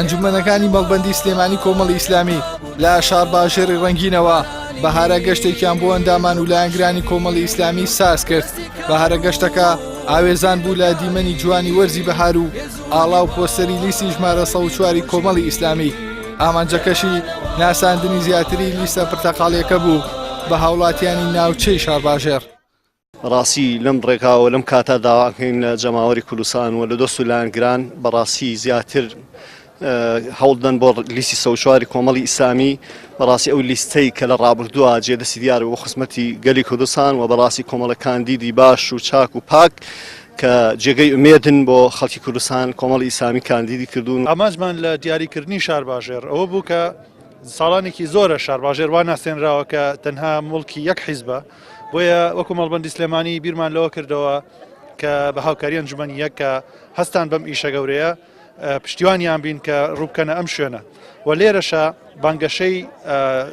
ئەنجومەنەکانی مەڵبەندی سلێمانی کۆمەڵی ئیسلامی لە شار باژێڕی ڕەنگینەوە بەهارە گەشتێکیان بۆ ئەندامان و لایەنگرانی کۆمەڵی ئیسلامی ساز کرد. بەهارە گەشتەکە ئاوێزان بوو لە دیمەنی جوانی وەرزی بەهار و ئاڵا و پۆستەری لیستی ژمارە 104 کۆمەڵی ئیسلامی. ئامانجەکەشی ناساندنی زیاتری لیستە پرتەقاڵیەکە بوو بە هاوڵاتیانی ناوچەی شارباژێر. ڕاستی لەم ڕێگاوە لەم کاتا داواکەین لە جەماوەری کوردستان و لە دۆست و لایەنگران بەڕاستی زیاتر هەوڵدەن بۆ لیستی 104 کۆمەڵی ئیسلامی. بەڕاستی ئەو لیستەی کە لە ڕابردووە جێدەستی دیارە بۆ خزمەتی گەلی کوردستان و بەڕاستی کۆمەڵەکان دیدی باش و چاک و پاک کە جێگەی ئومێدن بۆ خەڵکی کوردستان کۆمەڵی ئیسلامی کاندیدی کردوون. ئامانجمان لە دیاریکردنی شارباژێر ئەوە بوو کە ساڵانێکی زۆرە شارباژێر وا ناسێنراوە کە تەنها مڵکی یەک حیزبە، بۆیە وەکو مەڵبەندی سلێمانی بیرمان لەوە کردەوە کە بە هاوکاری ئەنجومەنی یەک کە هەستان بەم ئیشە گەورەیە پشتیوانیان بین کە ڕووبکەنە ئەم شوێنە و لێرەشە بانگەشەی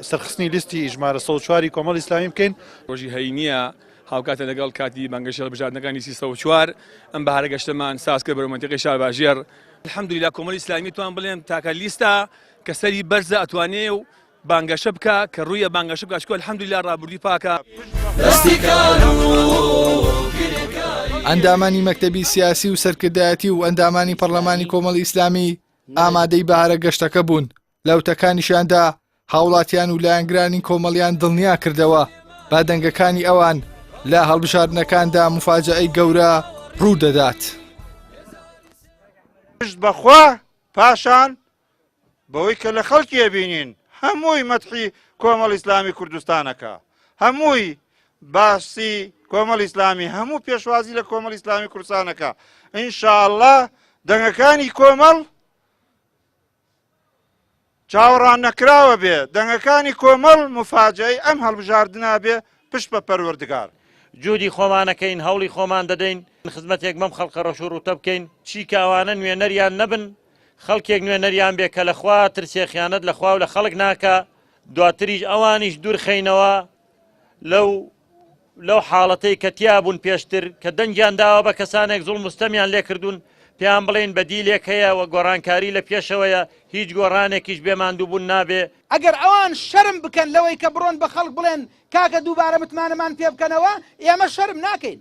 سەرخستنی لیستی ژمارە 104 کۆمەڵی ئیسلامی بکەین. ڕۆژی هەینیە هاوکاتە لەگەڵ کاتی بانگەشە بژاردنەکانی 104 ئەم بەهارە گەشتەمان ساز کرد بە منتیقەی شارباژێر. الحەمدولیلا کۆمەڵی ئیسلامی توان بڵێن تاکە لیستە کە سەری بەرزە ئەتوانێ و بانگەشە بکە کە ڕوویە بانگەشە بکە چکۆ الحەمدولیلا ڕابردووی پاکە. ئەندامانی مەکتەبی سیاسی و سەرکردایەتی و ئەندامانی پەرلەمانی کۆمەڵی ئیسلامی ئامادەی بەهارە گەشتەکە بوون. لە وتەکانیشاندا هاوڵاتیان و لایەنگرانی کۆمەڵیان دڵنیا کردەوە با دەنگەکانی ئەوان لە هەڵبژاردنەکاندا مفاجعەی گەورە ڕوو دەدات. پشت بەخوا پاشان بەوەی کە لە خەڵکی ئەبینین هەمووی مەدحی کۆمەڵی ئیسلامی کوردستانەکە، هەمووی باسی کۆمەڵی ئیسلامی، هەموو پێشوازی لە کۆمەڵی ئیسلامی کوردستانەکە. ئینشاءڵڵا دەنگەکانی کۆمەڵ چاوەڕان نەکراوە بێ، دەنگەکانی کۆمەڵ مفاجعەی ئەم هەڵبژاردنە بێ پشت بە پەروەردگار. جوودی خۆمانەکەین، هەوڵی خۆمان دەدەین، خزمەتێک مەم خەڵکە ڕەشوڕوتە بکەین، چی کاوانە نوێنەریان نەبن، خەڵکێک نوێنەریان بێ کە لەخوا ترسێ خیانەت لەخوا و لە خەڵک ناکە، دواتریش ئەوانیش دوورخەینەوە لەو حاڵەتەی کە تیابوون پێشتر کە دەنگیان داوە بە کەسانێک زوڵم مستەمیان لێ کردوون، پێیان بڵێن بەدیلێک هەیە و گۆڕانکاری لە پێشەوەیە، هیچ گۆڕانێکیش بێماندووبوون نابێ. ئەگەر ئەوان شەرم بکەن لەوەی کە بڕۆن بە خەڵک بڵێن کاکە دووبارە متمانەمان پێ بکەنەوە، ئێمە شەرم ناکەین.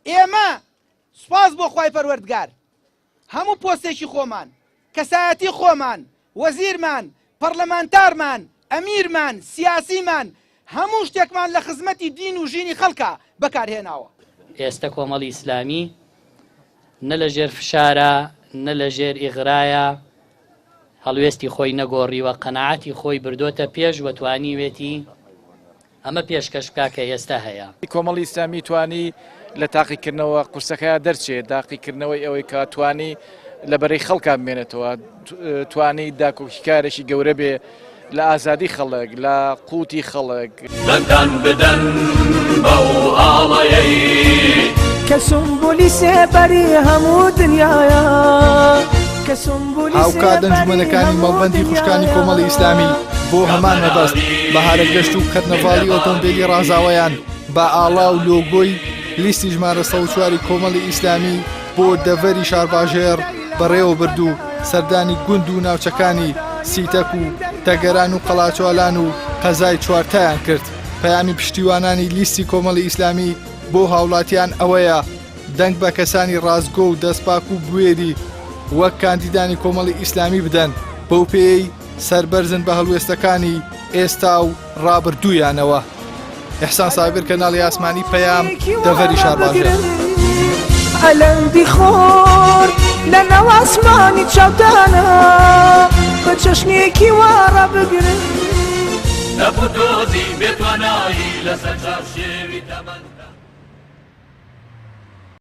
ئێمە سوپاس بۆ خوای پەروەردگار هەموو پۆستێکی خۆمان، کەسایەتی خۆمان، وەزیرمان، پەرلەمانتارمان، ئەمیرمان، سیاسیمان، هەموو شتێکمان لە خزمەتی دین و ژینی خەڵکە بەکارهێناوە. ئێستا کۆمەڵی ئیسلامی نە لە ژێر فشارە نە لە ژێر ئیغرایە، هەڵوێستی خۆی نەگۆڕیوە، قەناعەتی خۆی بردۆتە پێش وەتوانیوێتی ئەمە پێشکەش بکا کە ئێستا هەیە. کۆمەڵی ئیسلامی توانی لە تاقیکردنەوە قورسەکە دەرچێت، داقیکردنەوەی ئەوەی کە توانی لەبەرەی خەڵکە بمێنێتەوە، توانی داکۆکیکارێکی گەورە بێ لە ئازادی خەڵک، لە قوتی خەڵک. دەنگان بدەن بەو ئاڵایەی کە سمبولی سێبەری هەموو دنیاە، کە سمبولی هاوکات ئەنجومەنەکانی مەڵبەندی خوشکانی کۆمەڵی ئیسلامی بۆ هەمان مەبەست بەهارە گەشت و کەرنەڤاڵی ئۆتۆمبیلی ڕازاوەیان بە ئاڵا و لۆگۆی لیستی ژمارە 104 کۆمەڵی ئیسلامی بۆ دەڤەری شارباژێر بەڕێوە برد و سەردانی گوند و ناوچەکانی سیتەک و تەگەران و قەڵاچوالان و قەزای چوارتایان کرد. پەیامی پشتیوانانی لیستی کۆمەڵی ئیسلامی بۆ هاوڵاتیان ئەوەیە دەنگ بە کەسانی ڕازگۆ و دەستپاک و بوێری وەک کاندیدانی کۆمەڵی ئیسلامی بدەن، بەو پێی سەربەرزن بە هەڵوێستەکانی ئێستا و ڕابردوویانەوە. ئیحسان سابر کەناڵی ئاسمانی پەیام دەڤەری شارباژێر. ئەلەندی خۆر لە ناو ئاسمانی چاودانە بە چەشنێکی وا ڕابگرن نەبوو دۆزی بێتوانایی لەسەر چاو شێوی تەمەن